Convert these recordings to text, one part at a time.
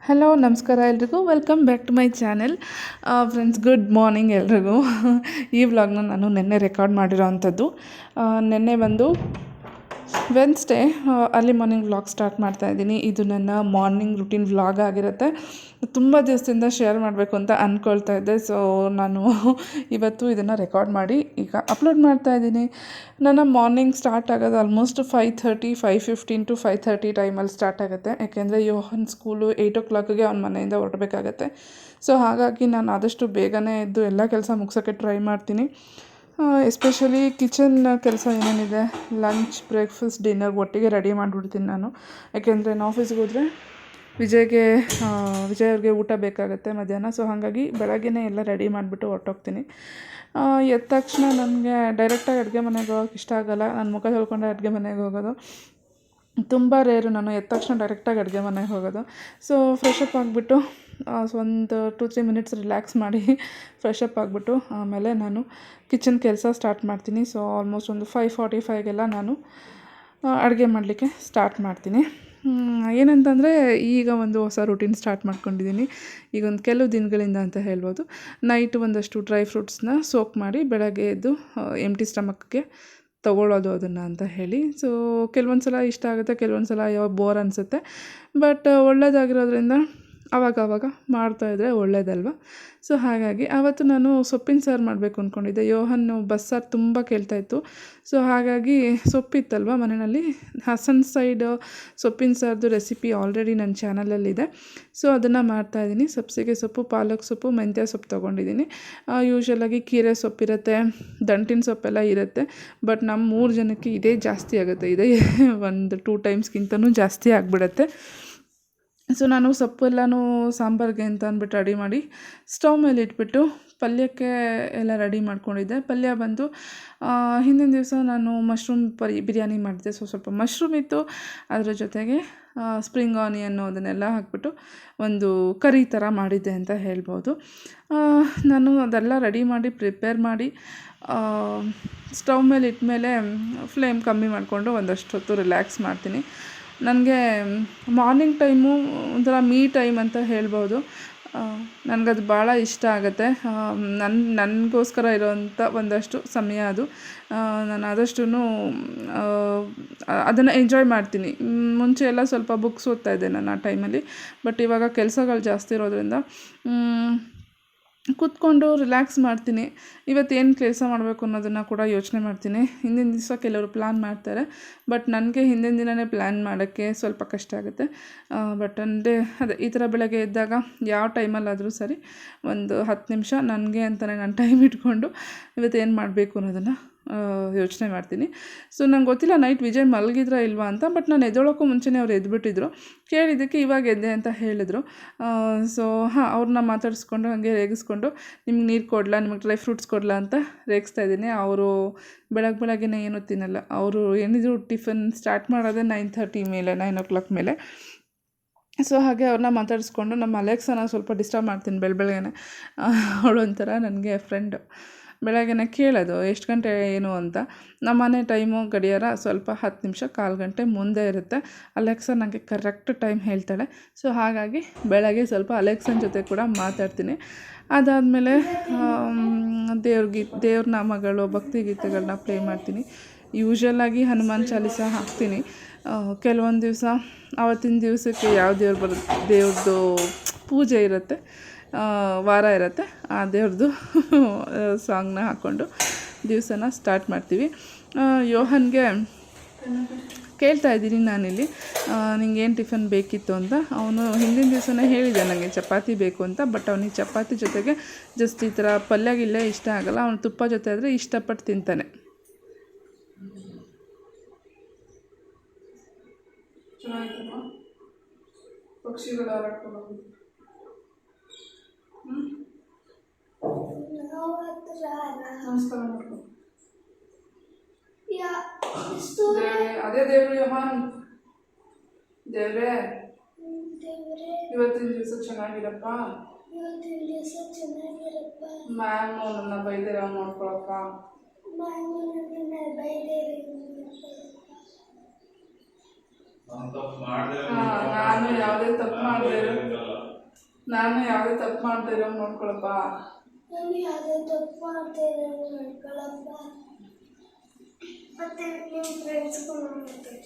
Hello ನಮಸ್ಕಾರ ಎಲ್ರಿಗೂ welcome back to my channel. Friends, good morning ಎಲ್ರಿಗೂ. ಈ ವ್ಲಾಗ್ನ ನಾನು ನಿನ್ನೆ ರೆಕಾರ್ಡ್ ಮಾಡಿರೋ ಅಂಥದ್ದು. ನಿನ್ನೆ ಬಂದು Wednesday early morning vlog start ಮಾಡ್ತಾಯಿದ್ದೀನಿ. ಇದು ನನ್ನ ಮಾರ್ನಿಂಗ್ ರುಟೀನ್ ವ್ಲಾಗ್ ಆಗಿರುತ್ತೆ. ತುಂಬ ದಿವಸದಿಂದ ಶೇರ್ ಮಾಡಬೇಕು ಅಂತ ಅಂದ್ಕೊಳ್ತಾ ಇದ್ದೆ. ಸೊ ನಾನು ಇವತ್ತು ಇದನ್ನು ರೆಕಾರ್ಡ್ ಮಾಡಿ ಈಗ ಅಪ್ಲೋಡ್ ಮಾಡ್ತಾಯಿದ್ದೀನಿ. ನನ್ನ ಮಾರ್ನಿಂಗ್ ಸ್ಟಾರ್ಟ್ ಆಗೋದು ಆಲ್ಮೋಸ್ಟ್ 5:30, 5:15 to 5:30 ಟೈಮಲ್ಲಿ ಸ್ಟಾರ್ಟ್ ಆಗುತ್ತೆ. ಯಾಕೆಂದರೆ ಯೋಹನ್ ಸ್ಕೂಲು 8 o'clockಗೆ ಅವ್ನ ಮನೆಯಿಂದ ಹೊರಡಬೇಕಾಗತ್ತೆ. ಸೊ ಹಾಗಾಗಿ ನಾನು ಆದಷ್ಟು ಬೇಗನೆ ಎದ್ದು ಎಲ್ಲ ಕೆಲಸ ಮುಗ್ಸೋಕ್ಕೆ ಟ್ರೈ ಮಾಡ್ತೀನಿ. ಎಸ್ಪೆಷಲಿ ಕಿಚನ್ ಕೆಲಸ ಏನೇನಿದೆ, ಲಂಚ್, ಬ್ರೇಕ್ಫಾಸ್ಟ್, ಡಿನ್ನರ್ ಒಟ್ಟಿಗೆ ರೆಡಿ ಮಾಡಿಬಿಡ್ತೀನಿ ನಾನು. ಯಾಕೆಂದರೆ ನಾನು ಆಫೀಸ್ಗೆ ಹೋದರೆ ವಿಜಯ್ ಅವ್ರಿಗೆ ಊಟ ಬೇಕಾಗುತ್ತೆ ಮಧ್ಯಾಹ್ನ. ಸೊ ಹಾಗಾಗಿ ಬೆಳಗ್ಗೆನೇ ಎಲ್ಲ ರೆಡಿ ಮಾಡಿಬಿಟ್ಟು ಹೊರಟೋಗ್ತೀನಿ. ಎದ್ದ ತಕ್ಷಣ ನನಗೆ ಡೈರೆಕ್ಟಾಗಿ ಅಡುಗೆ ಮನೆಗೆ ಹೋಗೋಕ್ಕೆ ಇಷ್ಟ ಆಗೋಲ್ಲ. ನಾನು ಮುಖ ತೊಳ್ಕೊಂಡೆ ಅಡುಗೆ ಮನೆಗೆ ಹೋಗೋದು ತುಂಬ ರೇರು. ನಾನು ಎದ್ದ ತಕ್ಷಣ ಡೈರೆಕ್ಟಾಗಿ ಅಡುಗೆ ಮನೆಗೆ ಹೋಗೋದು. ಸೊ ಫ್ರೆಶಪ್ ಆಗಿಬಿಟ್ಟು ಒಂದು 2-3 ಮಿನಿಟ್ಸ್ ರಿಲ್ಯಾಕ್ಸ್ ಮಾಡಿ ಫ್ರೆಶಪ್ ಆಗಿಬಿಟ್ಟು ಆಮೇಲೆ ನಾನು ಕಿಚನ್ ಕೆಲಸ ಸ್ಟಾರ್ಟ್ ಮಾಡ್ತೀನಿ. ಸೊ ಆಲ್ಮೋಸ್ಟ್ ಒಂದು 5:45ಗೆಲ್ಲ ನಾನು ಅಡುಗೆ ಮಾಡಲಿಕ್ಕೆ ಸ್ಟಾರ್ಟ್ ಮಾಡ್ತೀನಿ. ಏನಂತಂದರೆ ಈಗ ಒಂದು ಹೊಸ ರೂಟೀನ್ ಸ್ಟಾರ್ಟ್ ಮಾಡ್ಕೊಂಡಿದ್ದೀನಿ. ಈಗ ಒಂದು ಕೆಲವು ದಿನಗಳಿಂದ ಅಂತ ಹೇಳ್ಬೋದು. ನೈಟ್ ಒಂದಷ್ಟು ಡ್ರೈ ಫ್ರೂಟ್ಸ್ನ ಸೋಕ್ ಮಾಡಿ ಬೆಳಗ್ಗೆ ಎದ್ದು ಎಂಟಿ ಸ್ಟಮಕ್ಗೆ ತೊಗೊಳ್ಳೋದು ಅದನ್ನು ಅಂತ ಹೇಳಿ. ಸೊ ಕೆಲವೊಂದು ಸಲ ಇಷ್ಟ ಆಗುತ್ತೆ, ಕೆಲವೊಂದು ಸಲ ಯಾವ ಬೋರ್ ಅನಿಸುತ್ತೆ. ಬಟ್ ಒಳ್ಳೆಯದಾಗಿರೋದ್ರಿಂದ ಆವಾಗ ಮಾಡ್ತಾಯಿದ್ರೆ ಒಳ್ಳೇದಲ್ವ. ಸೊ ಹಾಗಾಗಿ ಆವತ್ತು ನಾನು ಸೊಪ್ಪಿನ ಸಾರು ಮಾಡಬೇಕು ಅಂದ್ಕೊಂಡಿದ್ದೆ. ಯೋಹನ್ನು ಬಸ್ಸಾರು ತುಂಬ ಕೇಳ್ತಾಯಿತ್ತು. ಸೊ ಹಾಗಾಗಿ ಸೊಪ್ಪಿತ್ತಲ್ವ ಮನೆಯಲ್ಲಿ, ಹಸನ್ ಸೈಡ್ ಸೊಪ್ಪಿನ ಸಾರ್ದು ರೆಸಿಪಿ ಆಲ್ರೆಡಿ ನನ್ನ ಚಾನಲಲ್ಲಿದೆ. ಸೊ ಅದನ್ನು ಮಾಡ್ತಾಯಿದ್ದೀನಿ. ಸಬ್ಸಿಗೆ ಸೊಪ್ಪು, ಪಾಲಕ್ ಸೊಪ್ಪು, ಮೆಂತ್ಯ ಸೊಪ್ಪು ತೊಗೊಂಡಿದ್ದೀನಿ. ಯೂಶ್ವಲಾಗಿ ಕೀರೆ ಸೊಪ್ಪಿರುತ್ತೆ, ದಂಟಿನ ಸೊಪ್ಪೆಲ್ಲ ಇರುತ್ತೆ. ಬಟ್ ನಮ್ಮ 3 ಜನಕ್ಕೆ ಇದೇ ಜಾಸ್ತಿ ಆಗುತ್ತೆ. ಇದೇ ಒಂದು 2 ಟೈಮ್ಸ್ಗಿಂತನೂ ಜಾಸ್ತಿ ಆಗಿಬಿಡತ್ತೆ. ಸೊ ನಾನು ಸೊಪ್ಪೆಲ್ಲನೂ ಸಾಂಬಾರಿಗೆ ಅಂತ ಅಂದ್ಬಿಟ್ಟು ರೆಡಿ ಮಾಡಿ ಸ್ಟವ್ ಮೇಲೆ ಇಟ್ಬಿಟ್ಟು ಪಲ್ಯಕ್ಕೆ ಎಲ್ಲ ರೆಡಿ ಮಾಡ್ಕೊಂಡಿದ್ದೆ. ಪಲ್ಯ ಬಂದು ಹಿಂದಿನ ದಿವಸ ನಾನು ಮಶ್ರೂಮ್ ಬಿರಿಯಾನಿ ಮಾಡಿದ್ದೆ. ಸೊ ಸ್ವಲ್ಪ ಮಶ್ರೂಮ್ ಇತ್ತು, ಅದರ ಜೊತೆಗೆ ಸ್ಪ್ರಿಂಗ್ ಆನಿಯನ್ನು ಅದನ್ನೆಲ್ಲ ಹಾಕ್ಬಿಟ್ಟು ಒಂದು ಕರಿ ಥರ ಮಾಡಿದ್ದೆ ಅಂತ ಹೇಳ್ಬೋದು. ನಾನು ಅದೆಲ್ಲ ರೆಡಿ ಮಾಡಿ ಪ್ರಿಪೇರ್ ಮಾಡಿ ಸ್ಟವ್ ಮೇಲೆ ಇಟ್ಮೇಲೆ ಫ್ಲೇಮ್ ಕಮ್ಮಿ ಮಾಡಿಕೊಂಡು ಒಂದಷ್ಟು ಹೊತ್ತು ರಿಲ್ಯಾಕ್ಸ್ ಮಾಡ್ತೀನಿ. ನನಗೆ ಮಾರ್ನಿಂಗ್ ಟೈಮು ಒಂಥರ ಮೀ ಟೈಮ್ ಅಂತ ಹೇಳ್ಬೋದು. ನನಗದು ಭಾಳ ಇಷ್ಟ ಆಗುತ್ತೆ. ನನಗೋಸ್ಕರ ಇರೋವಂಥ ಒಂದಷ್ಟು ಸಮಯ ಅದು. ನಾನು ಆದಷ್ಟು ಅದನ್ನು ಎಂಜಾಯ್ ಮಾಡ್ತೀನಿ. ಮುಂಚೆ ಎಲ್ಲ ಸ್ವಲ್ಪ ಬುಕ್ಸ್ ಓದ್ತಾಯಿದ್ದೆ ನಾನು ಆ ಟೈಮಲ್ಲಿ. ಬಟ್ ಇವಾಗ ಕೆಲಸಗಳು ಜಾಸ್ತಿ ಇರೋದ್ರಿಂದ ಕೂತ್ಕೊಂಡು ರಿಲ್ಯಾಕ್ಸ್ ಮಾಡ್ತೀನಿ. ಇವತ್ತೇನು ಕೆಲಸ ಮಾಡಬೇಕು ಅನ್ನೋದನ್ನು ಕೂಡ ಯೋಚನೆ ಮಾಡ್ತೀನಿ. ಹಿಂದಿನ ದಿವಸ ಕೆಲವರು ಪ್ಲ್ಯಾನ್ ಮಾಡ್ತಾರೆ, ಬಟ್ ನನಗೆ ಹಿಂದಿನ ದಿನವೇ ಪ್ಲ್ಯಾನ್ ಮಾಡೋಕ್ಕೆ ಸ್ವಲ್ಪ ಕಷ್ಟ ಆಗುತ್ತೆ. ಬಟ್ ಅಂದರೆ ಅದೇ ಈ ಥರ ಬೆಳಗ್ಗೆ ಎದ್ದಾಗ ಯಾವ ಟೈಮಲ್ಲಾದರೂ ಸರಿ ಒಂದು 10 ನಿಮಿಷ ನನಗೆ ಅಂತಲೇ ನಾನು ಟೈಮ್ ಇಟ್ಕೊಂಡು ಇವತ್ತೇನು ಮಾಡಬೇಕು ಅನ್ನೋದನ್ನು ಯೋಚನೆ ಮಾಡ್ತೀನಿ. ಸೊ ನಂಗೆ ಗೊತ್ತಿಲ್ಲ ನೈಟ್ ವಿಜಯ್ ಮಲಗಿದ್ರಾ ಇಲ್ವಾ ಅಂತ. ಬಟ್ ನಾನು ಎದ್ದೇಳೋಕ್ಕೂ ಮುಂಚೆನೇ ಅವ್ರು ಎದ್ಬಿಟ್ಟಿದ್ರು. ಕೇಳಿದ್ದಕ್ಕೆ ಇವಾಗ ಎದ್ದೆ ಅಂತ ಹೇಳಿದ್ರು. ಸೊ ಅವ್ರನ್ನ ಮಾತಾಡಿಸ್ಕೊಂಡು ಹಾಗೆ ರೇಗಿಸ್ಕೊಂಡು ನಿಮ್ಗೆ ನೀರು ಕೊಡಲಾ, ನಿಮಗೆ ಡ್ರೈ ಫ್ರೂಟ್ಸ್ ಕೊಡಲಾ ಅಂತ ರೇಗಿಸ್ತಾ ಇದ್ದೀನಿ. ಅವರು ಬೆಳಗ್ಗೆನೇ ಏನೂ ತಿನ್ನಲ್ಲ. ಅವರು ಏನಿದ್ರು ಟಿಫನ್ ಸ್ಟಾರ್ಟ್ ಮಾಡೋದೇ 9:30 ಮೇಲೆ, 9 o'clock ಮೇಲೆ. ಸೊ ಹಾಗೆ ಅವ್ರನ್ನ ಮಾತಾಡಿಸ್ಕೊಂಡು ನಮ್ಮ ಅಲೆಕ್ಸನ ಸ್ವಲ್ಪ ಡಿಸ್ಟರ್ಬ್ ಮಾಡ್ತೀನಿ ಬೆಳಗ್ಗೆನೆ. ಅವಳೊಂಥರ ನನಗೆ ಫ್ರೆಂಡು. ಬೆಳಗ್ಗೆನೇ ಕೇಳೋದು ಎಷ್ಟು ಗಂಟೆ ಏನು ಅಂತ. ನಮ್ಮ ಮನೆ ಟೈಮು ಗಡಿಯಾರ ಸ್ವಲ್ಪ 10 ನಿಮಿಷ, 1/4 ಗಂಟೆ ಮುಂದೆ ಇರುತ್ತೆ. ಅಲೆಕ್ಸಾ ನನಗೆ ಕರೆಕ್ಟ್ ಟೈಮ್ ಹೇಳ್ತಾಳೆ. ಸೊ ಹಾಗಾಗಿ ಬೆಳಗ್ಗೆ ಸ್ವಲ್ಪ ಅಲೆಕ್ಸನ ಜೊತೆ ಕೂಡ ಮಾತಾಡ್ತೀನಿ. ಅದಾದಮೇಲೆ ದೇವ್ರ ನಾಮಗಳು, ಭಕ್ತಿಗೀತೆಗಳನ್ನ ಪ್ಲೇ ಮಾಡ್ತೀನಿ. ಯೂಶ್ವಲಾಗಿ ಹನುಮಾನ್ ಚಾಲೀಸ ಹಾಕ್ತೀನಿ. ಕೆಲವೊಂದು ದಿವಸ ಆವತ್ತಿನ ದಿವಸಕ್ಕೆ ಯಾವ ದೇವ್ರದ್ದು ಪೂಜೆ ಇರುತ್ತೆ, ವಾರ ಇರುತ್ತೆ, ಆ ದೇವ್ರದ್ದು ಸಾಂಗ್ನ ಹಾಕ್ಕೊಂಡು ದಿವಸನ ಸ್ಟಾರ್ಟ್ ಮಾಡ್ತೀವಿ. ಯೋಹನ್ಗೆ ಕೇಳ್ತಾ ಇದ್ದೀನಿ ನಾನಿಲ್ಲಿ ನಿಂಗೆ ಏನು ಟಿಫನ್ ಬೇಕಿತ್ತು ಅಂತ. ಅವನು ಹಿಂದಿನ ದಿವಸನೇ ಹೇಳಿದೆ ನನಗೆ ಚಪಾತಿ ಬೇಕು ಅಂತ. ಬಟ್ ಅವನಿಗೆ ಚಪಾತಿ ಜೊತೆಗೆ ಜಸ್ಟ್ ಈ ಥರ ಪಲ್ಯಗಿಲ್ಲೇ ಇಷ್ಟ ಆಗೋಲ್ಲ. ಅವನು ತುಪ್ಪ ಜೊತೆ ಆದರೆ ಇಷ್ಟಪಟ್ಟು ತಿಂತಾನೆ. ಪಕ್ಷಿಗಳು ನಮಸ್ಕಾರ ಮಾಡ್ಕೊ. ಅದೇ ದೇವ್ರು ಯೋಹಾನ್, ದೇವ್ರೇ ಇವತ್ತಿನ ದಿವಸ ಚೆನ್ನಾಗಿರಪ್ಪ. ಮ್ಯಾಮ್ ನನ್ನ ಬೈದಿರ ನೋಡ್ಕೊಳಪ್ಪ. ನಾನು ಯಾವುದೇ ತಪ್ಪು ಮಾಡಿದೆ ನಾನು ಯಾವುದೇ ತಪ್ಪು ಮಾಡ್ತಾ ಇರೋ ನೋಡ್ಕೊಳಪ್ಪ. ನಾನು ಯಾವುದೇ ತಪ್ಪು ಮಾಡ್ತಾ ಇರೋ ನೋಡ್ಕೊಳಪ್ಪ. ಮತ್ತೆ ನಿಮ್ಮ ಫ್ರೆಂಡ್ಸ್ಗೂ ಮಾಡ್ತಾರೆ.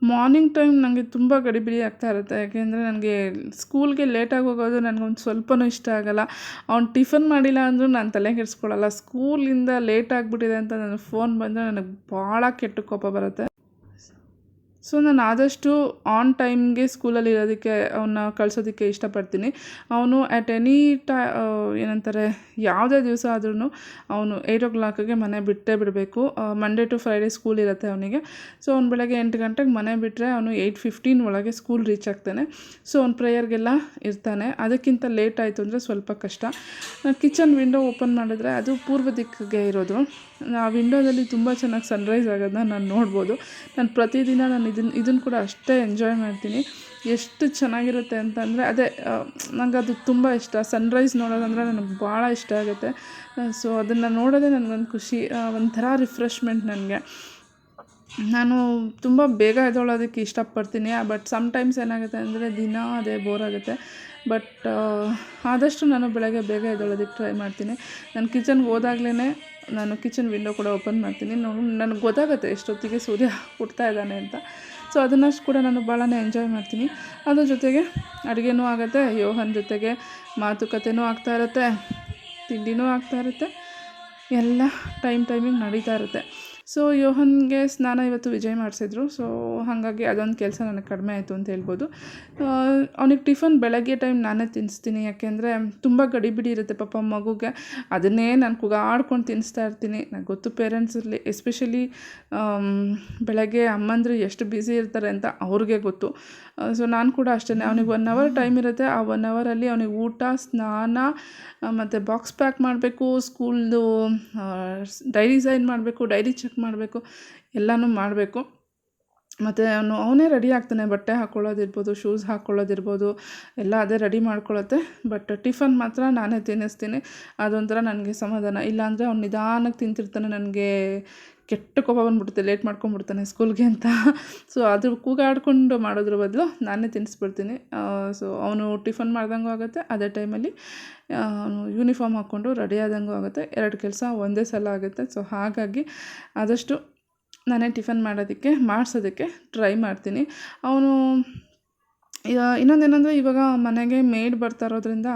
ಮಾರ್ನಿಂಗ್ ಟೈಮ್ ನನಗೆ ತುಂಬ ಗಡಿಬಿಡಿ ಆಗ್ತಾ ಇರುತ್ತೆ. ಯಾಕೆಂದರೆ ನನಗೆ ಸ್ಕೂಲ್ಗೆ ಲೇಟಾಗಿ ಹೋಗೋದು ನನಗೊಂದು ಸ್ವಲ್ಪನೂ ಇಷ್ಟ ಆಗೋಲ್ಲ. ಅವ್ನು ಟಿಫನ್ ಮಾಡಿಲ್ಲ ಅಂದರೂ ನಾನು ತಲೆ ಕೆಡಿಸ್ಕೊಳ್ಳಲ್ಲ. ಸ್ಕೂಲಿಂದ ಲೇಟ್ ಆಗಿಬಿಟ್ಟಿದೆ ಅಂತ ನನಗೆ ಫೋನ್ ಬಂದರೆ ನನಗೆ ಭಾಳ ಕೆಟ್ಟ ಕೋಪ ಬರುತ್ತೆ. ಸೊ ನಾನು ಆದಷ್ಟು ಆನ್ ಟೈಮ್ಗೆ ಸ್ಕೂಲಲ್ಲಿ ಇರೋದಕ್ಕೆ ಅವನ್ನ ಕಳ್ಸೋದಕ್ಕೆ ಇಷ್ಟಪಡ್ತೀನಿ. ಅವನು ಅಟ್ ಎನಿ ಏನಂತಾರೆ ಯಾವುದೇ ದಿವಸ ಆದ್ರೂ ಅವನು 8 ಮನೆ ಬಿಟ್ಟೇ ಬಿಡಬೇಕು. ಮಂಡೇ ಟು ಫ್ರೈಡೇ ಸ್ಕೂಲ್ ಇರುತ್ತೆ ಅವನಿಗೆ. ಸೊ ಅವ್ನು ಬೆಳಗ್ಗೆ 8 ಗಂಟೆಗೆ ಮನೆ ಬಿಟ್ಟರೆ ಅವನು 8:15 ಒಳಗೆ ಸ್ಕೂಲ್ ರೀಚ್ ಆಗ್ತಾನೆ. ಸೊ ಅವ್ನು ಪ್ರೇಯರ್ಗೆಲ್ಲ ಇರ್ತಾನೆ. ಅದಕ್ಕಿಂತ ಲೇಟ್ ಆಯಿತು ಅಂದರೆ ಸ್ವಲ್ಪ ಕಷ್ಟ. ಕಿಚನ್ ವಿಂಡೋ ಓಪನ್ ಮಾಡಿದ್ರೆ ಅದು ಪೂರ್ವ ದಿಕ್ಕಿಗೆ ಇರೋದು. ಆ ವಿಂಡೋದಲ್ಲಿ ತುಂಬ ಚೆನ್ನಾಗಿ ಸನ್ರೈಸ್ ಆಗೋದನ್ನ ನಾನು ನೋಡ್ಬೋದು. ನಾನು ಪ್ರತಿದಿನ ನಾನು ಇದನ್ನು ಕೂಡ ಅಷ್ಟೇ ಎಂಜಾಯ್ ಮಾಡ್ತೀನಿ. ಎಷ್ಟು ಚೆನ್ನಾಗಿರುತ್ತೆ ಅಂತಂದರೆ ಅದೇ ನಂಗೆ ಅದು ತುಂಬ ಇಷ್ಟ. ಸನ್ರೈಸ್ ನೋಡೋದಂದರೆ ನನಗೆ ಭಾಳ ಇಷ್ಟ ಆಗುತ್ತೆ. ಸೊ ಅದನ್ನು ನೋಡೋದೇ ನನಗೊಂದು ಖುಷಿ, ಒಂಥರ ರಿಫ್ರೆಶ್ಮೆಂಟ್ ನನಗೆ. ನಾನು ತುಂಬ ಬೇಗ ಎದ್ದೇಳೋದಕ್ಕೆ ಇಷ್ಟಪಡ್ತೀನಿ. ಬಟ್ ಸಮ್ಟೈಮ್ಸ್ ಏನಾಗುತ್ತೆ ಅಂದರೆ ದಿನ ಅದೇ ಬೋರ್ ಆಗುತ್ತೆ. ಬಟ್ ಆದಷ್ಟು ನಾನು ಬೆಳಗ್ಗೆ ಬೇಗ ಎದ್ದೇಳೋದಕ್ಕೆ ಟ್ರೈ ಮಾಡ್ತೀನಿ. ನಾನು ಕಿಚನ್ಗೆ ಹೋದಾಗ್ಲೇ ನಾನು ಕಿಚನ್ ವಿಂಡೋ ಕೂಡ ಓಪನ್ ಮಾಡ್ತೀನಿ. ನನಗೆ ಗೊತ್ತಾಗುತ್ತೆ ಎಷ್ಟೊತ್ತಿಗೆ ಸೂರ್ಯ ಹುಟ್ತಾ ಇದ್ದಾನೆ ಅಂತ. ಸೊ ಅದನ್ನಷ್ಟು ಕೂಡ ನಾನು ಭಾಳನೇ ಎಂಜಾಯ್ ಮಾಡ್ತೀನಿ. ಅದ್ರ ಜೊತೆಗೆ ಅಡುಗೆನೂ ಆಗುತ್ತೆ, ಯೋಹನ್ ಜೊತೆಗೆ ಮಾತುಕತೆನೂ ಆಗ್ತಾ ಇರುತ್ತೆ, ತಿಂಡಿನೂ ಆಗ್ತಾ ಇರುತ್ತೆ, ಎಲ್ಲ ಟೈಮಿಗೆ ನಡೀತಾ ಇರುತ್ತೆ. ಸೊ ಯೋಹನ್ಗೆ ಸ್ನಾನ ಇವತ್ತು ವಿಜಯ್ ಮಾಡಿಸಿದ್ರು. ಸೊ ಹಾಗಾಗಿ ಅದೊಂದು ಕೆಲಸ ನನಗೆ ಕಡಿಮೆ ಆಯಿತು ಅಂತ ಹೇಳ್ಬೋದು. ಅವನಿಗೆ ಟಿಫನ್ ಬೆಳಗ್ಗೆ ಟೈಮ್ ನಾನೇ ತಿನ್ನಿಸ್ತೀನಿ. ಯಾಕೆಂದರೆ ತುಂಬ ಗಡಿಬಿಡಿ ಇರುತ್ತೆ ಪಾಪ ಮಗುಗೆ. ಅದನ್ನೇ ನಾನು ಕೂಗಾಡ್ಕೊಂಡು ತಿನ್ನಿಸ್ತಾ ಇರ್ತೀನಿ. ನನಗೆ ಗೊತ್ತು ಪೇರೆಂಟ್ಸಲ್ಲಿ ಎಸ್ಪೆಷಲಿ ಬೆಳಗ್ಗೆ ಅಮ್ಮಂದ್ರೆ ಎಷ್ಟು ಬ್ಯುಸಿ ಇರ್ತಾರೆ ಅಂತ ಅವ್ರಿಗೆ ಗೊತ್ತು. ಸೊ ನಾನು ಕೂಡ ಅಷ್ಟೇ. ಅವನಿಗೆ 1 ಅವರ್ ಟೈಮ್ ಇರುತ್ತೆ. ಆ 1 ಅವರಲ್ಲಿ ಅವನಿಗೆ ಊಟ, ಸ್ನಾನ ಮತ್ತು ಬಾಕ್ಸ್ ಪ್ಯಾಕ್ ಮಾಡಬೇಕು, ಸ್ಕೂಲ್ದು ಡೈರಿ ಸೈನ್ ಮಾಡಬೇಕು, ಡೈರಿ ಚೆಕ್ ಮಾಡಬೇಕು, ಎಲ್ಲನೂ ಮಾಡಬೇಕು. ಮತ್ತು ಅವನೇ ರೆಡಿ ಆಗ್ತಾನೆ. ಬಟ್ಟೆ ಹಾಕ್ಕೊಳ್ಳೋದಿರ್ಬೋದು, ಶೂಸ್ ಹಾಕ್ಕೊಳ್ಳೋದಿರ್ಬೋದು, ಎಲ್ಲ ಅದೇ ರೆಡಿ ಮಾಡ್ಕೊಳ್ಳುತ್ತೆ. ಬಟ್ ಟಿಫನ್ ಮಾತ್ರ ನಾನೇ ತಿನ್ನಿಸ್ತೀನಿ. ಅದೊಂಥರ ನನಗೆ ಸಮಾಧಾನ. ಇಲ್ಲಾಂದರೆ ಅವ್ನು ನಿಧಾನಕ್ಕೆ ತಿಂತಿರ್ತಾನೆ. ನನಗೆ ಕೆಟ್ಟ ಕೋಪ ಬಂದುಬಿಡುತ್ತೆ ಲೇಟ್ ಮಾಡ್ಕೊಂಬಿಡ್ತಾನೆ ಸ್ಕೂಲ್ಗೆ ಅಂತ. ಸೊ ಅದು ಕೂಗಾಡ್ಕೊಂಡು ಮಾಡೋದ್ರ ಬದಲು ನಾನೇ ತಿನ್ನಿಸ್ಬಿಡ್ತೀನಿ. ಸೊ ಅವನು ಟಿಫನ್ ಮಾಡ್ದಂಗೂ ಆಗುತ್ತೆ, ಅದೇ ಟೈಮಲ್ಲಿ ಅವನು ಯೂನಿಫಾರ್ಮ್ ಹಾಕ್ಕೊಂಡು ರೆಡಿ ಆದಂಗೂ ಆಗುತ್ತೆ. 2 ಕೆಲಸ ಒಂದೇ ಸಲ ಆಗುತ್ತೆ. ಸೊ ಹಾಗಾಗಿ ಆದಷ್ಟು ನಾನೇ ಟಿಫನ್ ಮಾಡಿಸೋದಕ್ಕೆ ಟ್ರೈ ಮಾಡ್ತೀನಿ. ಅವನು ಇನ್ನೊಂದೇನೆಂದರೆ ಇವಾಗ ಮನೆಗೆ ಮೇಡ್ ಬರ್ತಾ ಇರೋದ್ರಿಂದ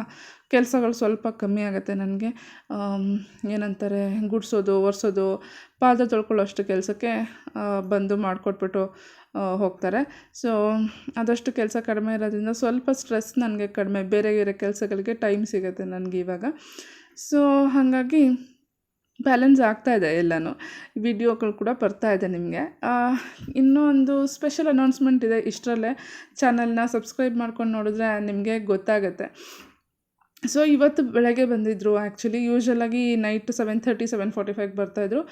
ಕೆಲಸಗಳು ಸ್ವಲ್ಪ ಕಮ್ಮಿ ಆಗುತ್ತೆ ನನಗೆ. ಏನಂತಾರೆ ಗುಡಿಸೋದು, ಒರೆಸೋದು, ಪಾತ್ರೆ ತೊಳ್ಕೊಳ್ಳೋ ಅಷ್ಟು ಕೆಲಸಕ್ಕೆ ಬಂದು ಮಾಡಿಕೊಟ್ಬಿಟ್ಟು ಹೋಗ್ತಾರೆ. ಸೊ ಆದಷ್ಟು ಕೆಲಸ ಕಡಿಮೆ ಇರೋದ್ರಿಂದ ಸ್ವಲ್ಪ ಸ್ಟ್ರೆಸ್ ನನಗೆ ಕಡಿಮೆ, ಬೇರೆ ಬೇರೆ ಕೆಲಸಗಳಿಗೆ ಟೈಮ್ ಸಿಗುತ್ತೆ ನನಗೆ ಇವಾಗ. ಸೊ ಹಾಗಾಗಿ ಬ್ಯಾಲೆನ್ಸ್ ಆಗ್ತಾಯಿದೆ ಎಲ್ಲನೂ. ವಿಡಿಯೋಗಳು ಕೂಡ ಬರ್ತಾಯಿದೆ ನಿಮಗೆ. ಇನ್ನೂ ಒಂದು ಸ್ಪೆಷಲ್ ಅನೌನ್ಸ್ಮೆಂಟ್ ಇದೆ. ಇಷ್ಟರಲ್ಲೇ ಚಾನಲ್ನ ಸಬ್ಸ್ಕ್ರೈಬ್ ಮಾಡ್ಕೊಂಡು ನೋಡಿದ್ರೆ ನಿಮಗೆ ಗೊತ್ತಾಗುತ್ತೆ. ಸೊ ಇವತ್ತು ಬೆಳಗ್ಗೆ ಬಂದಿದ್ದರು. ಆ್ಯಕ್ಚುಲಿ ಯೂಶ್ವಲಾಗಿ ನೈಟ್ 7:30, 7:45 ಬರ್ತಾಯಿದ್ರು.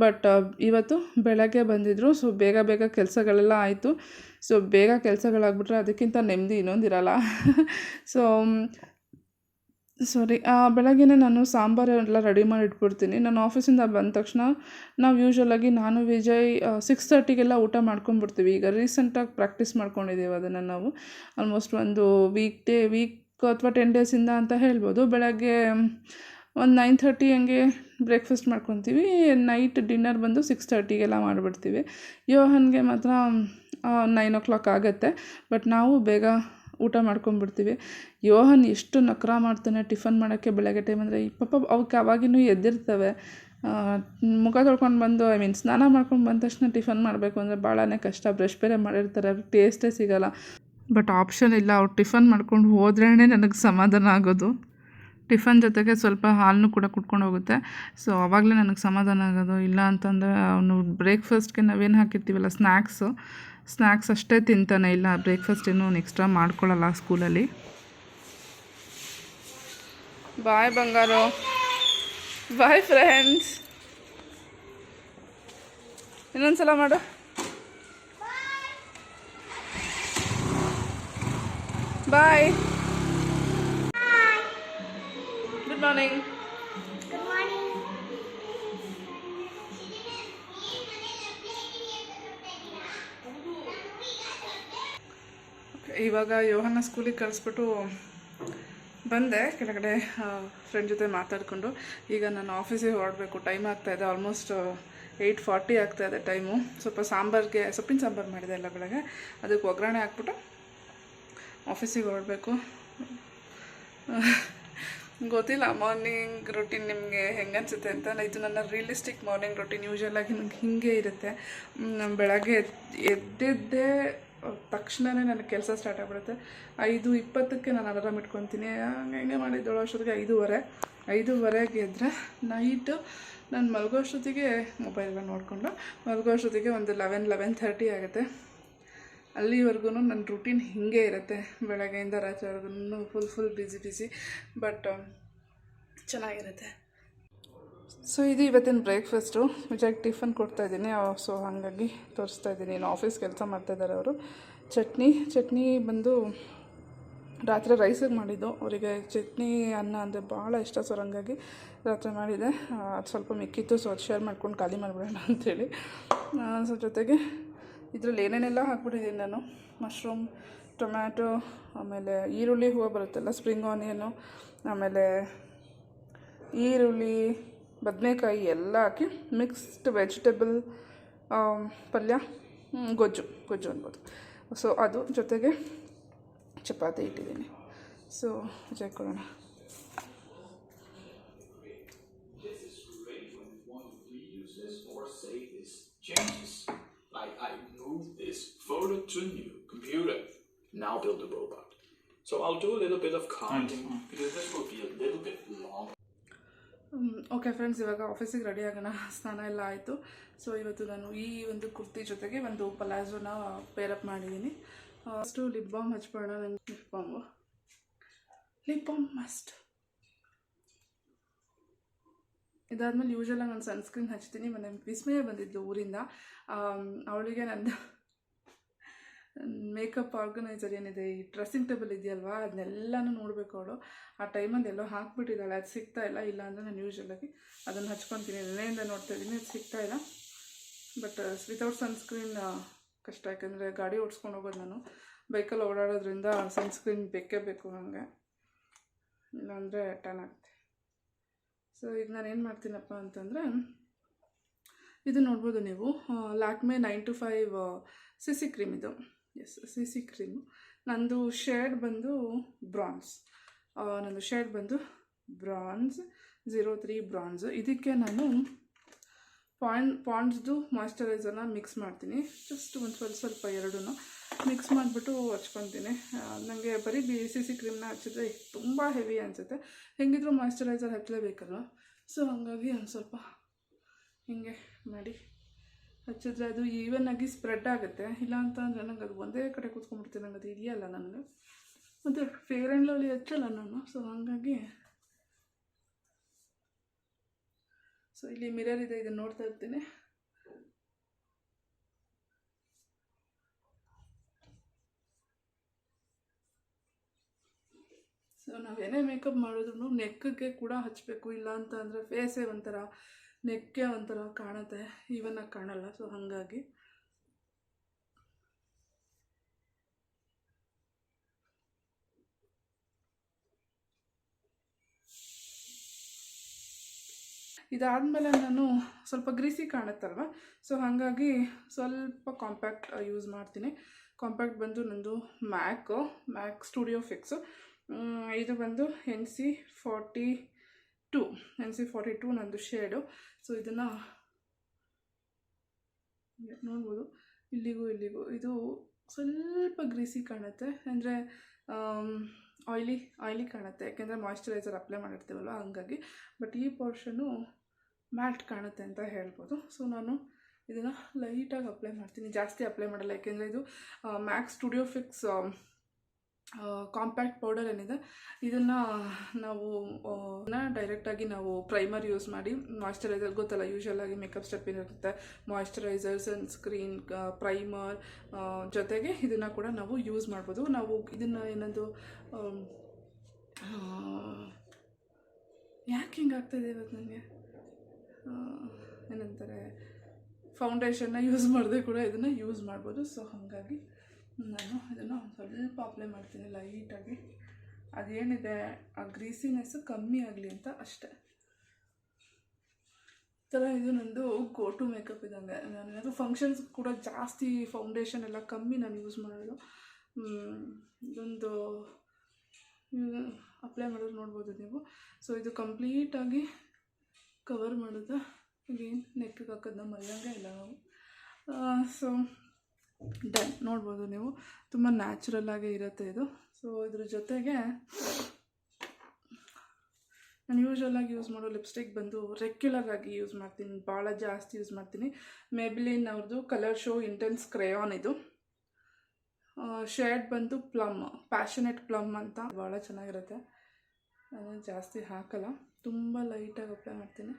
ಬಟ್ ಇವತ್ತು ಬೆಳಗ್ಗೆ ಬಂದಿದ್ದರು. ಸೊ ಬೇಗ ಕೆಲಸಗಳೆಲ್ಲ ಆಯಿತು. ಸೊ ಬೇಗ ಕೆಲಸಗಳಾಗ್ಬಿಟ್ರೆ ಅದಕ್ಕಿಂತ ನೆಮ್ಮದಿ ಇನ್ನೊಂದಿರಲ್ಲ. ಸೊ ಬೆಳಗ್ಗೆನೇ ನಾನು ಸಾಂಬಾರು ಎಲ್ಲ ರೆಡಿ ಮಾಡಿ ಇಟ್ಬಿಡ್ತೀನಿ. ನಾನು ಆಫೀಸಿಂದ ಬಂದ ತಕ್ಷಣ ನಾವು ಯೂಶ್ವಲಾಗಿ ನಾನು ವಿಜಯ್ 6:30ಗೆಲ್ಲ ಊಟ ಮಾಡ್ಕೊಂಡ್ಬಿಡ್ತೀವಿ. ಈಗ ರೀಸೆಂಟಾಗಿ ಪ್ರಾಕ್ಟೀಸ್ ಮಾಡ್ಕೊಂಡಿದ್ದೀವಿ ಅದನ್ನು ನಾವು. ಆಲ್ಮೋಸ್ಟ್ ಒಂದು ವೀಕ್ ಅಥವಾ 10 ಡೇಸಿಂದ ಅಂತ ಹೇಳ್ಬೋದು. ಬೆಳಗ್ಗೆ ಒಂದು 9:30 ಹಂಗೆ ಬ್ರೇಕ್ಫಾಸ್ಟ್ ಮಾಡ್ಕೊತೀವಿ. ನೈಟ್ ಡಿನ್ನರ್ ಬಂದು 6:30ಗೆಲ್ಲ ಮಾಡಿಬಿಡ್ತೀವಿ. ಯೋಹನ್ಗೆ ಮಾತ್ರ 9 ಆಗುತ್ತೆ. ಬಟ್ ನಾವು ಬೇಗ ಊಟ ಮಾಡ್ಕೊಂಬಿಡ್ತೀವಿ. ಯೋಹನ್ ಎಷ್ಟು ನಖರ ಮಾಡ್ತಾನೆ ಟಿಫನ್ ಮಾಡೋಕ್ಕೆ ಬೆಳಗ್ಗೆ ಟೈಮ್ ಅಂದರೆ. ಪಾಪ ಅವಕ್ಕೆ ಅವಾಗಿನ್ನೂ ಎದ್ದಿರ್ತವೆ. ಮುಖ ತೊಳ್ಕೊಂಡು ಬಂದು ಸ್ನಾನ ಮಾಡ್ಕೊಂಡು ಬಂದ ತಕ್ಷಣ ಟಿಫನ್ ಮಾಡಬೇಕು ಅಂದರೆ ಭಾಳನೇ ಕಷ್ಟ. ಬ್ರಷ್ ಬೇರೆ ಮಾಡಿರ್ತಾರೆ, ಅವ್ರಿಗೆ ಟೇಸ್ಟೇ ಸಿಗೋಲ್ಲ. ಬಟ್ ಆಪ್ಷನ್ ಇಲ್ಲ, ಅವ್ರು ಟಿಫನ್ ಮಾಡ್ಕೊಂಡು ಹೋದ್ರೇ ನನಗೆ ಸಮಾಧಾನ ಆಗೋದು. ಟಿಫನ್ ಜೊತೆಗೆ ಸ್ವಲ್ಪ ಹಾಲನ್ನು ಕೂಡ ಕುಡ್ಕೊಂಡು ಹೋಗುತ್ತೆ. ಸೊ ಆವಾಗಲೇ ನನಗೆ ಸಮಾಧಾನ ಆಗೋದು. ಇಲ್ಲ ಅಂತಂದರೆ ಅವನು ಬ್ರೇಕ್ಫಾಸ್ಟ್ಗೆ ನಾವೇನು ಹಾಕಿರ್ತೀವಲ್ಲ ಸ್ನ್ಯಾಕ್ಸ್ ಅಷ್ಟೇ ತಿಂತಾನೆ. ಇಲ್ಲ ಬ್ರೇಕ್ಫಾಸ್ಟ್ ಏನೂ ಎಕ್ಸ್ಟ್ರಾ ಮಾಡ್ಕೊಳ್ಳಲ್ಲ ಸ್ಕೂಲಲ್ಲಿ. ಬಾಯ್ ಬಂಗಾರು, ಬಾಯ್ ಫ್ರೆಂಡ್ಸ್. ಇನ್ನೊಂದ್ಸಲ ಮಾಡು. ಬಾಯ್. Good morning. ಇವಾಗ ಯೋಹನ್ನ ಸ್ಕೂಲಿಗೆ ಕಳಿಸ್ಬಿಟ್ಟು ಬಂದೆ ಕೆಳಗಡೆ ಫ್ರೆಂಡ್ ಜೊತೆ ಮಾತಾಡಿಕೊಂಡು. ಈಗ ನಾನು ಆಫೀಸಿಗೆ ಹೊರಡಬೇಕು. ಟೈಮ್ ಆಗ್ತಾಯಿದೆ, ಆಲ್ಮೋಸ್ಟ್ 8:40 ಆಗ್ತಾಯಿದೆ ಟೈಮು. ಸ್ವಲ್ಪ ಸಾಂಬಾರಿಗೆ ಸೊಪ್ಪಿನ ಸಾಂಬಾರು ಮಾಡಿದೆ ಎಲ್ಲ ಬೆಳಗ್ಗೆ, ಅದಕ್ಕೆ ಒಗ್ಗರಣೆ ಹಾಕ್ಬಿಟ್ಟು ಆಫೀಸಿಗೆ ಹೊರಡಬೇಕು. ಗೊತ್ತಿಲ್ಲ ಮಾರ್ನಿಂಗ್ ರೂಟೀನ್ ನಿಮಗೆ ಹೆಂಗೆ ಅನಿಸುತ್ತೆ ಅಂತ. ಇದು ನನ್ನ ರಿಯಲಿಸ್ಟಿಕ್ ಮಾರ್ನಿಂಗ್ ರೂಟೀನ್. ಯೂಶ್ವಲಾಗಿ ನನಗೆ ಹೀಗೆ ಇರುತ್ತೆ. ಬೆಳಗ್ಗೆ ಎದ್ದಿದ್ದೇ ತಕ್ಷಣವೇ ನನಗೆ ಕೆಲಸ ಸ್ಟಾರ್ಟ್ ಆಗಿಬಿಡುತ್ತೆ. 5:20ಕ್ಕೆ ನಾನು ಅಲಾರಾಮ್ ಇಟ್ಕೊತೀನಿ. ಹಂಗೆ ಮಾಡಿದ್ದಳು ಅಷ್ಟೊತ್ತಿಗೆ 5:30ಗೆ ಎದ್ದರೆ ನೈಟು ನಾನು ಮಲಗೋ ಅಷ್ಟೊತ್ತಿಗೆ ಮೊಬೈಲೆಲ್ಲ ನೋಡಿಕೊಂಡು ಮಲಗೋ ಅಷ್ಟೊತ್ತಿಗೆ ಒಂದು 11:30 ಆಗುತ್ತೆ. ಅಲ್ಲಿವರೆಗೂ ನನ್ನ ರೂಟೀನ್ ಹೀಗೆ ಇರುತ್ತೆ. ಬೆಳಗ್ಗೆಯಿಂದ ರಾತ್ರಿವರೆಗೂ ಫುಲ್ ಬಿಸಿ, ಬಟ್ ಚೆನ್ನಾಗಿರುತ್ತೆ. ಸೊ ಇದು ಇವತ್ತಿನ ಬ್ರೇಕ್ಫಾಸ್ಟು. ವಿಜಯ್ಗೆ ಟಿಫನ್ ಕೊಡ್ತಾಯಿದ್ದೀನಿ. ಸೊ ಹಾಗಾಗಿ ತೋರಿಸ್ತಾಯಿದ್ದೀನಿ. ಇನ್ನು ಆಫೀಸ್ ಕೆಲಸ ಮಾಡ್ತಾಯಿದ್ದಾರೆ ಅವರು. ಚಟ್ನಿ ಬಂದು ರಾತ್ರಿ ರೈಸಿಗೆ ಮಾಡಿದ್ದು. ಅವರಿಗೆ ಚಟ್ನಿ ಅನ್ನ ಅಂದರೆ ಭಾಳ ಇಷ್ಟ. ಸೊ ಹಂಗಾಗಿ ರಾತ್ರಿ ಮಾಡಿದೆ. ಅದು ಸ್ವಲ್ಪ ಮಿಕ್ಕಿತ್ತು, ಸೊ ಅದು ಶೇರ್ ಮಾಡ್ಕೊಂಡು ಖಾಲಿ ಮಾಡಿಬಿಡೋಣ ಅಂಥೇಳಿ. ಸೊ ಜೊತೆಗೆ ಇದರಲ್ಲಿ ಏನೇನೆಲ್ಲ ಹಾಕ್ಬಿಟ್ಟಿದ್ದೀನಿ ನಾನು. ಮಶ್ರೂಮ್, ಟೊಮ್ಯಾಟೊ, ಆಮೇಲೆ ಈರುಳ್ಳಿ ಹೂವು ಬರುತ್ತಲ್ಲ, ಸ್ಪ್ರಿಂಗ್ ಆನಿಯನು, ಆಮೇಲೆ ಈರುಳ್ಳಿ, ಬದನೆಕಾಯಿ ಎಲ್ಲ ಹಾಕಿ ಮಿಕ್ಸ್ಡ್ ವೆಜಿಟೇಬಲ್ ಪಲ್ಯ, ಗೊಜ್ಜು ಅನ್ಬೋದು. ಸೊ ಅದು ಜೊತೆಗೆ ಚಪಾತಿ ಇಟ್ಟಿದ್ದೀನಿ. ಸೊ ವಿಜಯ್ ಕೊಡೋಣ. Like I moved this folder to new computer. Now build a robot. So I'll do a little bit of counting because this will be a little bit long. Okay friends, ಇವಾಗ ಆಫೀಸಿಗೆ ready ಆಗೋಣ. ಸ್ನಾನ ಎಲ್ಲ ಆಯಿತು. So ಇವತ್ತು ನಾನು ಈ ಒಂದು ಕುರ್ತಿ ಜೊತೆಗೆ ಒಂದು ಪಲಾಜೋನ ಪೇರಪ್ ಮಾಡಿದ್ದೀನಿ. ಅಷ್ಟು ಲಿಪ್ ಬಾಮ್ ಹಚ್ಬೋಣ. ನನಗೆ ಲಿಪ್ ಬಾಮ್ ಮಸ್ಟ್. ಇದಾದಮೇಲೆ ಯೂಶ್ವಲಾಗಿ ನಾನು ಸನ್ಸ್ಕ್ರೀನ್ ಹಚ್ತೀನಿ. ಮೊನ್ನೆ ವಿಸ್ಮಯ ಬಂದಿದ್ದು ಊರಿಂದ. ಅವಳಿಗೆ ನಂದು ಮೇಕಪ್ ಆರ್ಗನೈಸರ್ ಏನಿದೆ, ಈ ಡ್ರೆಸ್ಸಿಂಗ್ ಟೇಬಲ್ ಇದೆಯಲ್ವಾ, ಅದನ್ನೆಲ್ಲನೂ ನೋಡಬೇಕು ಅವಳು. ಆ ಟೈಮಲ್ಲಿ ಎಲ್ಲೋ ಹಾಕ್ಬಿಟ್ಟಿದ್ದಾಳೆ, ಅದು ಸಿಗ್ತಾಯಿಲ್ಲ. ಇಲ್ಲಾಂದರೆ ನಾನು ಯೂಶ್ವಲಾಗಿ ಅದನ್ನು ಹಚ್ಕೊತೀನಿ. ನೆನೆಯಿಂದ ನೋಡ್ತಾಯಿದ್ದೀನಿ, ಅದು ಸಿಗ್ತಾಯಿಲ್ಲ. ಬಟ್ ವಿತೌಟ್ ಸನ್ಸ್ಕ್ರೀನ್ ಕಷ್ಟ. ಯಾಕೆಂದರೆ ಗಾಡಿ ಓಡಿಸ್ಕೊಂಡು ಹೋಗೋದು ನಾನು. ಬೈಕಲ್ಲಿ ಓಡಾಡೋದ್ರಿಂದ ಸನ್ಸ್ಕ್ರೀನ್ ಬೇಕೇ ಬೇಕು ನನಗೆ, ಇಲ್ಲಾಂದರೆ ಟರ್ನ್ ಆಗುತ್ತೆ. ಸೊ ಈಗ ನಾನು ಏನು ಮಾಡ್ತೀನಪ್ಪ ಅಂತಂದರೆ, ಇದು ನೋಡ್ಬೋದು ನೀವು, ಲ್ಯಾಕ್ಮೆ 925 CC ಕ್ರೀಮ್ ಇದು. Yes, CC cream. ನಂದು ಶೇಡ್ ಬಂದು ಬ್ರಾನ್ಸ್. ಶೇಡ್ ಬಂದು ಬ್ರಾನ್ಸ್ 03 ಬ್ರಾನ್ಸ್. ಇದಕ್ಕೆ ನಾನು ಪಾಂಡ್ಸ್ದು ಮಾಯ್ಶ್ಚರೈಸರ್ನ ಮಿಕ್ಸ್ ಮಾಡ್ತೀನಿ. ಜಸ್ಟ್ ಒಂದು ಸ್ವಲ್ಪ ಎರಡೂ ಮಿಕ್ಸ್ ಮಾಡಿಬಿಟ್ಟು ಹಚ್ಕೊತೀನಿ. ನನಗೆ ಬರೀ CC ಕ್ರೀಮ್ನ ಹಚ್ಚಿದ್ರೆ ತುಂಬ ಹೆವಿ ಅನಿಸುತ್ತೆ. ಹೆಂಗಿದ್ರೂ ಮಾಯ್ಶ್ಚರೈಸರ್ ಹಚ್ಚಲೇಬೇಕಲ್ವ. ಸೊ ಹಾಗಾಗಿ ಒಂದು ಸ್ವಲ್ಪ ಹೀಗೆ ಮಾಡಿ ಹಚ್ಚಿದ್ರೆ ಅದು ಈವನ್ನಾಗಿ ಸ್ಪ್ರೆಡ್ ಆಗುತ್ತೆ. ಇಲ್ಲ ಅಂತ ಅಂದರೆ ನಂಗೆ ಅದು ಒಂದೇ ಕಡೆ ಕೂತ್ಕೊಂಡ್ಬಿಡ್ತೀನಿ, ನಂಗೆ ಅದು ಇದೆಯಲ್ಲ ನನಗೆ. ಮತ್ತು ಫೇರ್ ಆ್ಯಂಡ್ ಲವ್ಲಿ ಹಚ್ಚಲ್ಲ ನಾನು. ಸೊ ಹಾಗಾಗಿ ಇಲ್ಲಿ ಮಿರರ್ ಇದೆ, ಇದನ್ನು ನೋಡ್ತಾ ಇರ್ತೀನಿ. ಸೊ ನಾವೇನೇ ಮೇಕಪ್ ಮಾಡಿದ್ರು ನೆಕ್ಗೆ ಕೂಡ ಹಚ್ಚಬೇಕು. ಇಲ್ಲ ಅಂತ ಅಂದರೆ ಫೇಸೇ ಒಂಥರ, ನೆಕ್ಕೆ ಒಂಥರ ಕಾಣುತ್ತೆ, ಈವನ್ನಾಗಿ ಕಾಣಲ್ಲ. ಸೊ ಹಾಗಾಗಿ ಇದಾದಮೇಲೆ ನಾನು ಸ್ವಲ್ಪ ಗ್ರೀಸಿ ಕಾಣುತ್ತಲ್ವ. ಸೊ ಹಾಗಾಗಿ ಸ್ವಲ್ಪ ಕಾಂಪ್ಯಾಕ್ಟ್ ಯೂಸ್ ಮಾಡ್ತೀನಿ. ಕಾಂಪ್ಯಾಕ್ಟ್ ಬಂದು ನಂದು ಮ್ಯಾಕ್ ಸ್ಟುಡಿಯೋ ಫಿಕ್ಸು. ಇದು ಬಂದು NC42 ನಂದು ಶೇಡು. ಸೊ ಇದನ್ನು ನೋಡ್ಬೋದು, ಇಲ್ಲಿಗೂ ಇದು ಸ್ವಲ್ಪ ಗ್ರೀಸಿ ಕಾಣುತ್ತೆ, ಅಂದರೆ ಆಯ್ಲಿ ಕಾಣುತ್ತೆ. ಯಾಕೆಂದರೆ ಮಾಯ್ಶ್ಚರೈಸರ್ ಅಪ್ಲೈ ಮಾಡಿರ್ತೀವಲ್ವ ಹಂಗಾಗಿ. ಬಟ್ ಈ ಪೋರ್ಷನು ಮ್ಯಾಟ್ ಕಾಣುತ್ತೆ ಅಂತ ಹೇಳ್ಬೋದು. ಸೊ ನಾನು ಇದನ್ನು ಲೈಟಾಗಿ ಅಪ್ಲೈ ಮಾಡ್ತೀನಿ, ಜಾಸ್ತಿ ಅಪ್ಲೈ ಮಾಡಲ್ಲ. ಯಾಕೆಂದರೆ ಇದು ಮ್ಯಾಕ್ ಸ್ಟುಡಿಯೋ ಫಿಕ್ಸ್ ಕಾಂಪ್ಯಾಕ್ಟ್ ಪೌಡರ್ ಏನಿದೆ, ಇದನ್ನು ನಾವು ಡೈರೆಕ್ಟಾಗಿ ನಾವು ಪ್ರೈಮರ್ ಯೂಸ್ ಮಾಡಿ, ಮಾಯ್ಶ್ಚರೈಸರ್ ಗೊತ್ತಲ್ಲ ಯೂಶ್ವಲಾಗಿ ಮೇಕಪ್ ಸ್ಟೆಪ್ ಏನಿರುತ್ತೆ, ಮಾಯ್ಶ್ಚರೈಸರ್, ಸನ್ಸ್ಕ್ರೀನ್, ಪ್ರೈಮರ್ ಜೊತೆಗೆ ಇದನ್ನು ಕೂಡ ನಾವು ಯೂಸ್ ಮಾಡ್ಬೋದು. ನಾವು ಇದನ್ನು ಏನೊಂದು ಯಾಕೆ ಹಿಂಗೆ ಆಗ್ತಾಯಿದೆ ಇವತ್ತು ನನಗೆ, ಏನಂತಾರೆ, ಫೌಂಡೇಶನ್ನ ಯೂಸ್ ಮಾಡಿದೆ ಕೂಡ ಇದನ್ನು ಯೂಸ್ ಮಾಡ್ಬೋದು. ಸೊ ಹಾಗಾಗಿ ನಾನು ಇದನ್ನು ಒಂದು ಸ್ವಲ್ಪ ಅಪ್ಲೈ ಮಾಡ್ತೀನಿ ಲೈಟಾಗಿ. ಅದೇನಿದೆ ಆ ಗ್ರೀಸಿನೆಸ್ಸು ಕಮ್ಮಿ ಆಗಲಿ ಅಂತ ಅಷ್ಟೇ. ಥರ ಇದು ನಂದು ಗೋ ಟು ಮೇಕಪ್ ಇದ್ದಂಗೆ. ನಾನು ಏನಾದರೂ ಫಂಕ್ಷನ್ಸ್ ಕೂಡ ಜಾಸ್ತಿ ಫೌಂಡೇಶನ್ ಎಲ್ಲ ಕಮ್ಮಿ ನಾನು ಯೂಸ್ ಮಾಡೋದು. ಇದೊಂದು ಅಪ್ಲೈ ಮಾಡೋದು ನೋಡ್ಬೋದು ನೀವು. ಸೊ ಇದು ಕಂಪ್ಲೀಟಾಗಿ ಕವರ್ ಮಾಡೋದು. ಈಗೇನು ನೆಕ್ಗೆ ಹಾಕೋದನ್ನ ಮರೆಯೋಂಗೆ ಇಲ್ಲ ನಾವು. ಸೊ ಡನ್, ನೋಡ್ಬೋದು ನೀವು, ತುಂಬ ನ್ಯಾಚುರಲ್ಲಾಗೇ ಇರುತ್ತೆ ಇದು. ಸೊ ಇದ್ರ ಜೊತೆಗೆ ನಾನು ಯೂಶ್ವಲಾಗಿ ಯೂಸ್ ಮಾಡೋ ಲಿಪ್ಸ್ಟಿಕ್ ಬಂದು ರೆಗ್ಯುಲರಾಗಿ ಯೂಸ್ ಮಾಡ್ತೀನಿ, ಭಾಳ ಜಾಸ್ತಿ ಯೂಸ್ ಮಾಡ್ತೀನಿ. ಮೇಬ್ಲಿನ್ ಅವ್ರದ್ದು ಕಲರ್ ಶೋ ಇಂಟೆನ್ಸ್ ಕ್ರೇಯಾನ್ ಇದು. ಶೇಡ್ ಬಂದು ಪ್ಲಮ್, ಪ್ಯಾಷನೇಟ್ ಪ್ಲಮ್ ಅಂತ, ಭಾಳ ಚೆನ್ನಾಗಿರುತ್ತೆ. ನಾನು ಜಾಸ್ತಿ ಹಾಕಲ್ಲ, ತುಂಬ ಲೈಟಾಗಿ ಅಪ್ಲೈ ಮಾಡ್ತೀನಿ.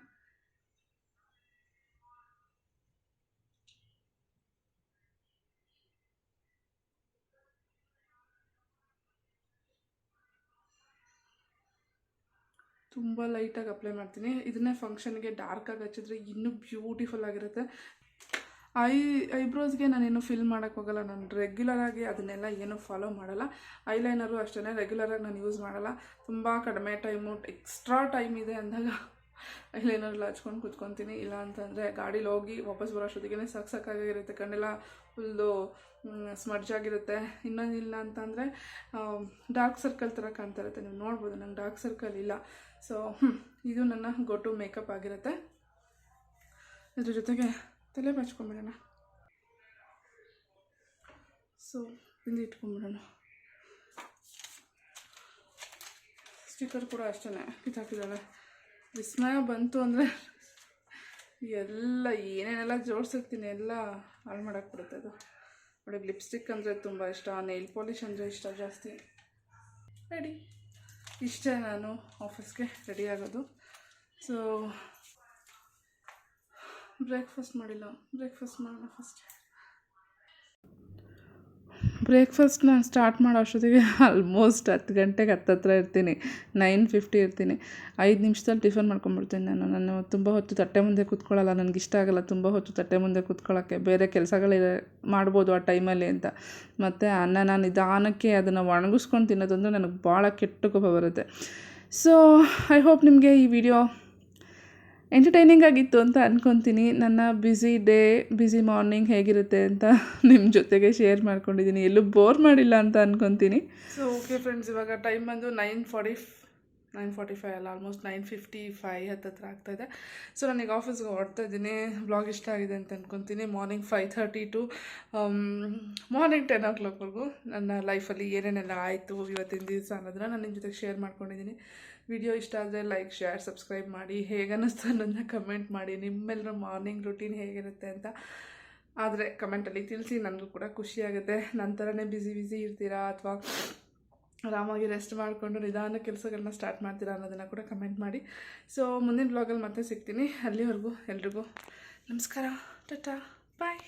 ತುಂಬ ಲೈಟಾಗಿ ಅಪ್ಲೈ ಮಾಡ್ತೀನಿ. ಇದನ್ನೇ ಫಂಕ್ಷನ್ಗೆ ಡಾರ್ಕಾಗಿ ಹಚ್ಚಿದ್ರೆ ಇನ್ನೂ ಬ್ಯೂಟಿಫುಲ್ ಆಗಿರುತ್ತೆ. ಐಬ್ರೋಸ್ಗೆ ನಾನೇನು ಫಿಲ್ ಮಾಡೋಕ್ಕೆ ಹೋಗಲ್ಲ. ನಾನು ರೆಗ್ಯುಲರಾಗಿ ಅದನ್ನೆಲ್ಲ ಏನೂ ಫಾಲೋ ಮಾಡಲ್ಲ. ಐಲೈನರು ಅಷ್ಟೇ ರೆಗ್ಯುಲರಾಗಿ ನಾನು ಯೂಸ್ ಮಾಡಲ್ಲ. ತುಂಬ ಕಡಿಮೆ ಟೈಮು, ಎಕ್ಸ್ಟ್ರಾ ಟೈಮ್ ಇದೆ ಅಂದಾಗ ಐಲೈನರೆಲ್ಲ ಹಚ್ಕೊಂಡು ಕೂತ್ಕೊತೀನಿ. ಇಲ್ಲ ಅಂತಂದರೆ ಗಾಡೀಲಿ ಹೋಗಿ ವಾಪಸ್ ಬರೋ ಅಷ್ಟೊತ್ತಿಗೆ ಸಾಕಾಗಿರುತ್ತೆ, ಕಣ್ಣೆಲ್ಲ ಫುಲ್ಲು ಸ್ಮಡ್ಜ್ ಆಗಿರುತ್ತೆ. ಇನ್ನೊಂದಿಲ್ಲ ಅಂತಂದರೆ ಡಾರ್ಕ್ ಸರ್ಕಲ್ ಥರ ಕಾಣ್ತಾ ಇರುತ್ತೆ. ನೀವು ನೋಡ್ಬೋದು ನಂಗೆ ಡಾರ್ಕ್ ಸರ್ಕಲ್ ಇಲ್ಲ. ಸೊ ಇದು ನನ್ನ ಗೋ ಟು ಮೇಕಪ್ ಆಗಿರುತ್ತೆ. ಇದ್ರ ಜೊತೆಗೆ ತಲೆ ಬಚ್ಕೊಂಬಿಡೋಣ. ಸೊ ಇಲ್ಲಿ ಇಟ್ಕೊಂಬಿಡೋಣ. ಸ್ಟಿಕ್ಕರ್ ಕೂಡ ಅಷ್ಟೇ ಕಿತ್ತಾಕಿದ್ದಾಳೆ. ವಿಸ್ಮಯ ಬಂತು ಅಂದರೆ ಎಲ್ಲ ಏನೇನೆಲ್ಲ ಜೋಡಿಸಿರ್ತೀನಿ ಎಲ್ಲ ಹಾಳು ಮಾಡೋಕ್ಬಿಡುತ್ತೆ ಅದು. ಅವಳಿಗೆ ಲಿಪ್ಸ್ಟಿಕ್ ಅಂದರೆ ತುಂಬ ಇಷ್ಟ, ನೈಲ್ ಪಾಲಿಷ್ ಅಂದರೆ ಇಷ್ಟ ಜಾಸ್ತಿ. ರೆಡಿ, ಇಷ್ಟೇ ನಾನು ಆಫೀಸ್ಗೆ ರೆಡಿ ಆಗೋದು. ಸೊ ಬ್ರೇಕ್ಫಾಸ್ಟ್ ಮಾಡಿಲ್ಲ, ಬ್ರೇಕ್ಫಾಸ್ಟ್ ಮಾಡೋಣ ಫಸ್ಟ್. ಬ್ರೇಕ್ಫಾಸ್ಟ್ನ ಸ್ಟಾರ್ಟ್ ಮಾಡೋ ಅಷ್ಟೊತ್ತಿಗೆ ಆಲ್ಮೋಸ್ಟ್ 10 ಗಂಟೆಗೆ ಹತ್ತತ್ರ ಇರ್ತೀನಿ. 9:50 ಇರ್ತೀನಿ. 5 ನಿಮಿಷದಲ್ಲಿ ಟಿಫನ್ ಮಾಡ್ಕೊಂಡ್ಬಿಡ್ತೀನಿ ನಾನು ತುಂಬ ಹೊತ್ತು ತಟ್ಟೆ ಮುಂದೆ ಕೂತ್ಕೊಳ್ಳಲ್ಲ. ನನಗಿಷ್ಟ ಆಗಲ್ಲ ತುಂಬ ಹೊತ್ತು ತಟ್ಟೆ ಮುಂದೆ ಕೂತ್ಕೊಳ್ಳೋಕ್ಕೆ. ಬೇರೆ ಕೆಲಸಗಳಿದೆ ಮಾಡ್ಬೋದು ಆ ಟೈಮಲ್ಲಿ ಅಂತ. ಮತ್ತು ಅನ್ನನ ನಿಧಾನಕ್ಕೆ ಅದನ್ನು ಒಣಗಿಸ್ಕೊಂಡು ತಿನ್ನೋದಂದ್ರೆ ನನಗೆ ಭಾಳ ಕೆಟ್ಟ ಕೋಪ ಬರುತ್ತೆ. ಸೊ ಐ ಹೋಪ್ ನಿಮಗೆ ಈ ವಿಡಿಯೋ ಎಂಟರ್ಟೈನಿಂಗ್ ಆಗಿತ್ತು ಅಂತ ಅಂದ್ಕೊತೀನಿ. ನನ್ನ ಬ್ಯುಸಿ ಮಾರ್ನಿಂಗ್ ಹೇಗಿರುತ್ತೆ ಅಂತ ನಿಮ್ಮ ಜೊತೆಗೆ ಶೇರ್ ಮಾಡ್ಕೊಂಡಿದ್ದೀನಿ. ಎಲ್ಲೂ ಬೋರ್ ಮಾಡಿಲ್ಲ ಅಂತ ಅಂದ್ಕೊತೀನಿ. ಸೊ ಓಕೆ ಫ್ರೆಂಡ್ಸ್, ಇವಾಗ ಟೈಮ್ ಬಂದು 9:45 ಅಲ್ಲ, ಆಲ್ಮೋಸ್ಟ್ 9:55 ಹತ್ತತ್ರ ಆಗ್ತಾಯಿದೆ. ಸೊ ನನಗೆ ಆಫೀಸ್ಗೆ ಹೊರಡ್ತಾ ಇದ್ದೀನಿ. ಬ್ಲಾಗ್ ಇಷ್ಟ ಆಗಿದೆ ಅಂತ ಅಂದ್ಕೊತೀನಿ. ಮಾರ್ನಿಂಗ್ 5:30 ಟು ಮಾರ್ನಿಂಗ್ 10 o'clockವರೆಗೂ ನನ್ನ ಲೈಫಲ್ಲಿ ಏನೇನೆಲ್ಲ ಆಯಿತು ಇವತ್ತಿನ ದಿವಸ ಅನ್ನೋದನ್ನ ನಾನು ನಿಮ್ಮ ಜೊತೆಗೆ ಶೇರ್ ಮಾಡ್ಕೊಂಡಿದ್ದೀನಿ. ವಿಡಿಯೋ ಇಷ್ಟ ಆದರೆ ಲೈಕ್, ಶೇರ್, ಸಬ್ಸ್ಕ್ರೈಬ್ ಮಾಡಿ. ಹೇಗೆ ಅನ್ನಿಸ್ತು ಅನ್ನೋದನ್ನ ಕಮೆಂಟ್ ಮಾಡಿ. ನಿಮ್ಮೆಲ್ಲರ ಮಾರ್ನಿಂಗ್ ರೂಟೀನ್ ಹೇಗಿರುತ್ತೆ ಅಂತ ಆದರೆ ಕಮೆಂಟಲ್ಲಿ ತಿಳಿಸಿ. ನನಗೂ ಕೂಡ ಖುಷಿಯಾಗುತ್ತೆ. ನನ್ನ ಥರನೇ ಬ್ಯುಸಿ ಇರ್ತೀರಾ ಅಥವಾ ಆರಾಮಾಗಿ ರೆಸ್ಟ್ ಮಾಡಿಕೊಂಡು ನಿಧಾನ ಕೆಲಸಗಳನ್ನ ಸ್ಟಾರ್ಟ್ ಮಾಡ್ತೀರಾ ಅನ್ನೋದನ್ನು ಕೂಡ ಕಮೆಂಟ್ ಮಾಡಿ. ಸೊ ಮುಂದಿನ ಬ್ಲಾಗಲ್ಲಿ ಮತ್ತೆ ಸಿಗ್ತೀನಿ. ಅಲ್ಲಿವರೆಗೂ ಎಲ್ರಿಗೂ ನಮಸ್ಕಾರ, ಟಾಟಾ, ಬಾಯ್.